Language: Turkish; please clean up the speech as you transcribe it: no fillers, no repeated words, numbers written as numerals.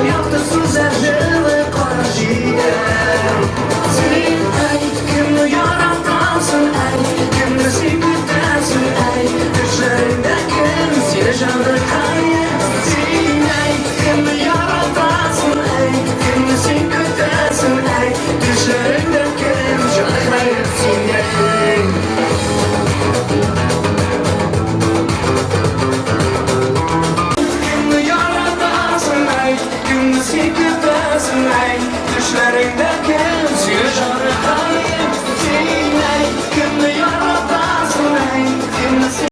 Yaptı sözlerle karşıya. Sen ay kimni yaratansın ay, kimni sevgidersin ay. Düşlerinde kim seni canlı kayır. Sen ay kimni yaratansın ay, kimni sevgidersin ay. Düşlerinde kim canlı kayır seni. Kimni yaratansın ay, kimni sevgidersin